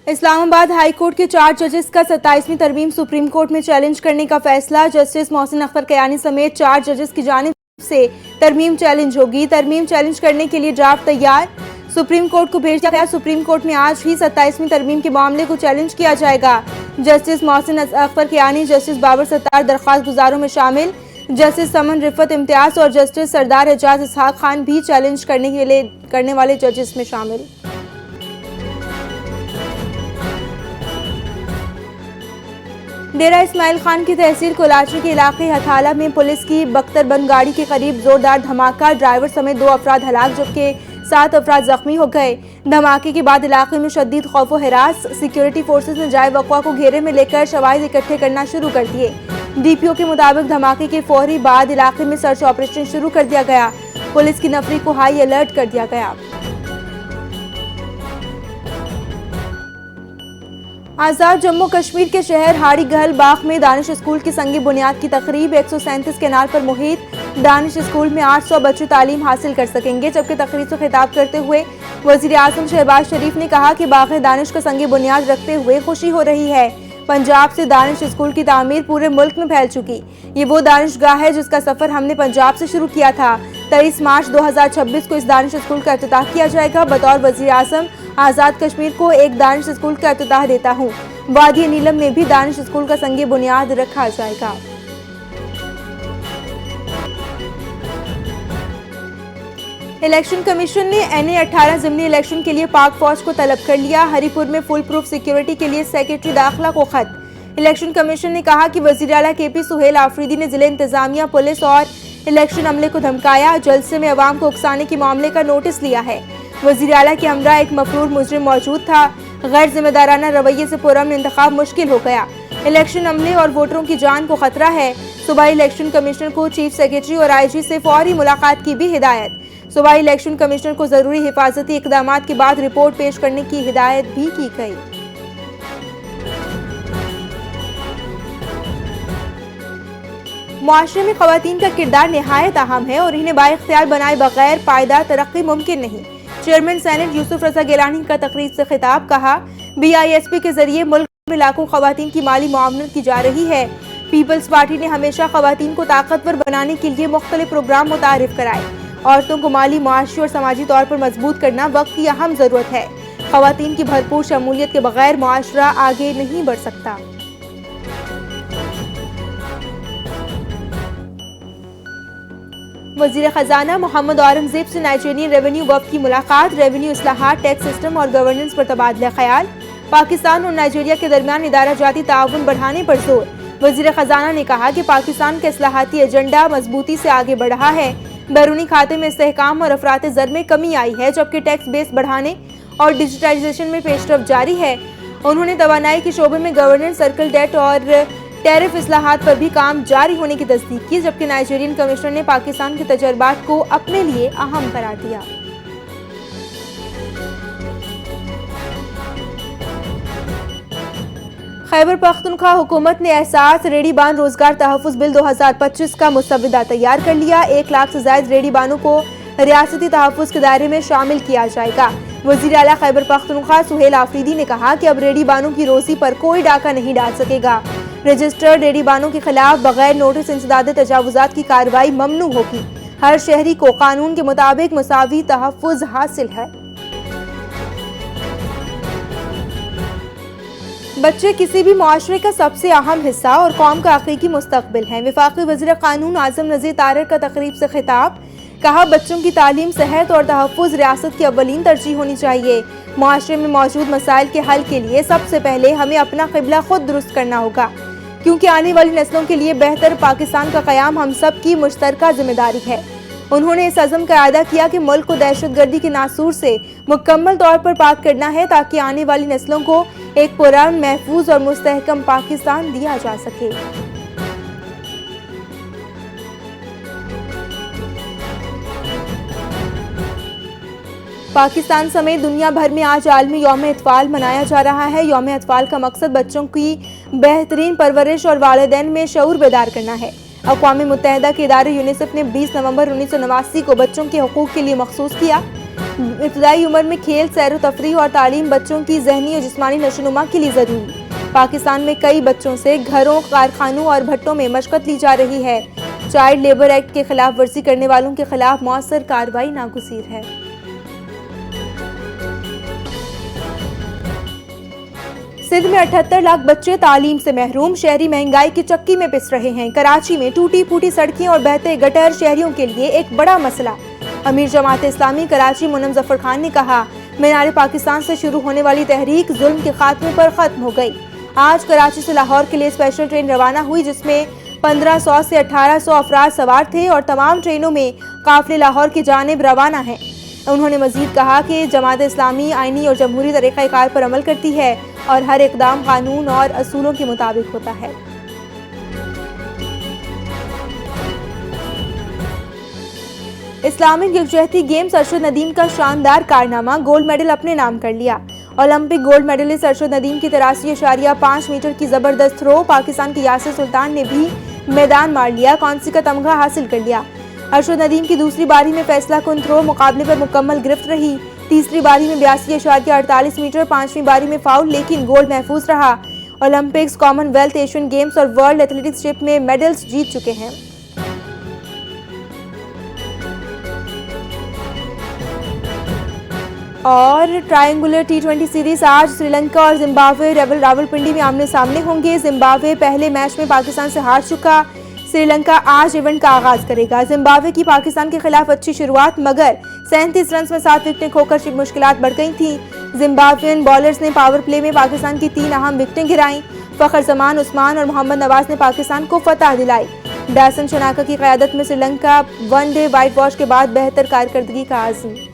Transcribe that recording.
Islamabad high court के 4 जजेस का 27वीं तरमीम सुप्रीम कोर्ट में चैलेंज करने का फैसला। जस्टिस मोहसिन अख्तर कयानी समेत 4 जजेस की जानिब से तरमीम चैलेंज होगी। तरमीम चैलेंज करने के लिए ड्राफ्ट तैयार सुप्रीम कोर्ट को भेजा गया। सुप्रीम कोर्ट में आज ही 27वीं तरमीम के मामले को चैलेंज किया जाएगा। जस्टिस मोहसिन अख्तर कयानी, जस्टिस बाबर सत्तार दरख्वास्त गुजारों में शामिल, जस्टिस समन रिफत इम्तियाज और जस्टिस सरदार एजाज इसहाक खान भी चैलेंज करने वाले जजेस में शामिल। डेरा इस्माइल खान की तहसील कोलाची के इलाके हथाला में पुलिस की बख्तरबंद गाड़ी के करीब जोरदार धमाका, ड्राइवर समेत 2 अफराद हलाक जबकि 7 अफराद जख्मी हो गए। धमाके के बाद इलाके में शदीद खौफ व हिरास। सिक्योरिटी फोर्सेज ने जाए वक़वा को घेरे में लेकर शवाहिद इकट्ठे करना शुरू कर दिए। डीपीओ के मुताबिक धमाके के फौरी बाद इलाके में सर्च ऑपरेशन शुरू कर दिया गया। पुलिस की नफरी को हाई अलर्ट कर दिया गया। आज़ाद जम्मू कश्मीर के शहर हाड़ी गहल बाग में दानिश स्कूल की संगी बुनियाद की तकरीब। 137 केनाल पर मुहित दानिश स्कूल में 800 बच्चे तालीम हासिल कर सकेंगे। जबकि तकरीब से खिताब करते हुए वज़ीर आज़म शहबाज शरीफ ने कहा कि बाग दानिश का संगी बुनियाद रखते हुए खुशी हो रही है। पंजाब से दानिश स्कूल की तामीर पूरे मुल्क में फैल चुकी। ये वो दानिशगाह है जिसका सफर हमने पंजाब से शुरू किया था। 23 मार्च 2026 को इस दानिश स्कूल का इफ्तिताह किया जाएगा। बतौर वज़ीर आज़म आज़ाद कश्मीर को एक दानिश स्कूल का इफ्तिताह देता हूँ। वादी नीलम में भी दानिश स्कूल का संगे बुनियाद रखा जाएगा। इलेक्शन कमीशन ने NA-18 ज़िमनी इलेक्शन के लिए पाक फौज को तलब कर लिया। हरिपुर में फुल प्रूफ सिक्योरिटी के लिए सेक्रेटरी दाखिला को खत। इलेक्शन कमीशन ने कहा कि वज़ीर आला KP सुहेल आफरीदी ने जिले इंतजामिया, पुलिस और इलेक्शन अमले को धमकाया। जलसे में अवाम को उकसाने के मामले का नोटिस लिया है। वज़ीर आला के हमरा एक मफरूर मुजरिम मौजूद था। गैर जिम्मेदाराना रवैये से पुरअमन इंतखाब मुश्किल हो गया। इलेक्शन अमले और वोटरों की जान को खतरा है। सूबाई इलेक्शन कमिश्नर को चीफ सेक्रेटरी और IG से फौरी मुलाकात की भी हिदायत। सूबाई इलेक्शन कमिश्नर को जरूरी हिफाजती इकदामात के बाद रिपोर्ट पेश करने की हिदायत भी की गई। मुआशरे में खवातीन का किरदार निहायत अहम है और इन्हें बाइख्तियार बनाए बगैर पायदार तरक्की मुमकिन नहीं। चेयरमैन सेनेट यूसुफ रजा गिलानी का तकरीर से खिताब। कहा, BISP के जरिए मुल्क में लाखों खवातीन की माली मुआवनत की जा रही है। पीपल्स पार्टी ने हमेशा खवातीन को ताकतवर बनाने के लिए मुख्तलिफ प्रोग्राम मुतारिफ कराए। औरतों को माली, मुआशी और समाजी तौर पर मजबूत करना वक्त की अहम जरूरत है। खवातीन की भरपूर शमूलियत के बगैर मुआशरा आगे नहीं बढ़ सकता। वज़ीर खजाना मोहम्मद औरंगजेब से नाइजीरियन रेवेन्यू वफ़द की मुलाकात। रेवेन्यू इस्लाहात, टैक्स सिस्टम और गवर्नेंस पर तबादला ख्याल। पाकिस्तान और नाइजीरिया के दरमियान इदारा जाती ताउन बढ़ाने पर जोर। वज़ीर खजाना ने कहा कि पाकिस्तान का इस्लाहाती एजेंडा मजबूती से आगे बढ़ रहा है। बैरूनी खाते में इस्तेहकाम और अफरात ज़र में कमी आई है जबकि टैक्स बेस बढ़ाने और डिजिटाइजेशन में पेशरफ जारी है। उन्होंने तवानाई के शोबे में गवर्नेंस, सर्कल डेट और टैरिफ इस्लाहात पर भी काम जारी होने की तस्दीक की। जबकि नाइजीरियन कमिश्नर ने पाकिस्तान के तजर्बात को अपने लिए अहम करार दिया। खैबर पख्तूनख्वा हुकूमत ने एहसास रेडी बान रोजगार तहफ़्फ़ुज़ बिल 2025 का मुसव्विदा तैयार कर लिया। 1 लाख से ज़ायद रेडी बानों को रियासती तहफ़्फ़ुज़ के दायरे में शामिल किया जाएगा। वज़ीर आला खैबर पख्तूनख्वा सुहेल आफरीदी ने कहा कि अब रेडी बानों की रोजी पर कोई डाका नहीं डाल सकेगा। रजिस्टर्ड रेडी बानों के खिलाफ बगैर नोटिस इंसदाद तजावुज़ात की कार्रवाई ममनू होगी। हर शहरी को कानून के मुताबिक मुसावी तहफ़्फ़ुज़ हासिल है। बच्चे किसी भी मुआशरे का सबसे अहम हिस्सा और कौम का हकीकी मुस्तकबिल है। वफाकी वज़ीर कानून आज़म नज़ीर तारिर का तकरीब से खिताब। कहा, बच्चों की तालीम, सेहत और तहफ़्फ़ुज़ रियासत की अव्वलीन तरजीह होनी चाहिए। मुआशरे में मौजूद मसाइल के हल के लिए सबसे पहले हमें अपना क़िबला खुद दुरुस्त करना होगा क्योंकि आने वाली नस्लों के लिए बेहतर पाकिस्तान का क़याम हम सब की मुश्तरका जिम्मेदारी है। उन्होंने इस अज़म का अदा किया कि मुल्क को दहशतगर्दी के नासूर से मुकम्मल तौर पर पाक करना है ताकि आने वाली नस्लों को एक पुरान, महफूज और मुस्तहकम पाकिस्तान दिया जा सके। पाकिस्तान समेत दुनिया भर में आज आलमी यौम अतफाल मनाया जा रहा है। यौम अतफाल का मकसद बच्चों की बेहतरीन परवरिश और वालिदैन में शऊर बेदार करना है। अक़वाम मुत्तहिदा के इदारे यूनिसेफ ने 20 नवंबर 1989 को बच्चों के हुकूक के लिए मखसूस किया। इब्तदाई उम्र में खेल, सैर व तफरीह और तालीम बच्चों की ज़हनी और जिस्मानी नशोनुमा के लिए ज़रूरी। पाकिस्तान में कई बच्चों से घरों, कारखानों और भट्टों में मशक्कत ली जा रही है। चाइल्ड लेबर एक्ट के खिलाफ वर्जी करने वालों के खिलाफ मौसर कार्रवाई नागुज़ीर है। सिंध में 78 लाख बच्चे तालीम से महरूम, शहरी महंगाई की चक्की में पिस रहे हैं। कराची में टूटी फूटी सड़कें और बहते गटर शहरियों के लिए एक बड़ा मसला। अमीर जमात इस्लामी कराची मुनम जफर खान ने कहा, मीनार पाकिस्तान से शुरू होने वाली तहरीक जुल्म के खात्मे पर खत्म हो गई। आज कराची से लाहौर के लिए स्पेशल ट्रेन रवाना हुई, जिसमें 1500 से 1800 अफराद सवार थे और तमाम ट्रेनों में काफिले लाहौर की जानिब रवाना हैं। उन्होंने मजीद कहा कि जमात इस्लामी आईनी और जमहूरी तरीक़ाकार पर अमल करती है और हर इक़दाम कानून और असूलों के मुताबिक होता है। इस्लामिक यकजहती गेम्स अरशद नदीम का शानदार कारनामा, गोल्ड मेडल अपने नाम कर लिया। Olympic gold medalist Arshad Nadeem की 83.5 मीटर की जबरदस्त थ्रो पाकिस्तान के यासिर सुल्तान ने भी मैदान मार लिया, कांसी का तमगा हासिल कर लिया। अरशद नदीम की दूसरी बारी में फैसला कुन थ्रो मुकाबले पर मुकम्मल गिरफ्त रही। तीसरी बारी में 82.48 मीटर, पांचवीं बारी में फाउल, लेकिन गोल्ड महफूज रहा। ओलंपिक्स, कॉमनवेल्थ, एशियन गेम्स और वर्ल्ड एथलेटिक्स में मेडल्स जीत चुके हैं। और ट्रायंगुलर T20 सीरीज आज श्रीलंका और जिम्बाब्वे रावलपिंडी में आमने सामने होंगे। जिम्बाब्वे पहले मैच में पाकिस्तान से हार चुका। श्रीलंका आज इवेंट का आगाज करेगा। जिम्बाब्वे की पाकिस्तान के खिलाफ अच्छी शुरुआत, मगर 37 रन में 7 विकेटें खोकर मुश्किलात बढ़ गई थी। जिम्बाब्वियन बॉलर्स ने पावर प्ले में पाकिस्तान की 3 अहम विकेटें गिराईं। फखर जमान, उस्मान और मोहम्मद नवाज ने पाकिस्तान को फतह दिलाई। डैसन शनाका की क़यादत में श्रीलंका वनडे वाइट वॉश के बाद बेहतर कारकर्दगी का आज़म।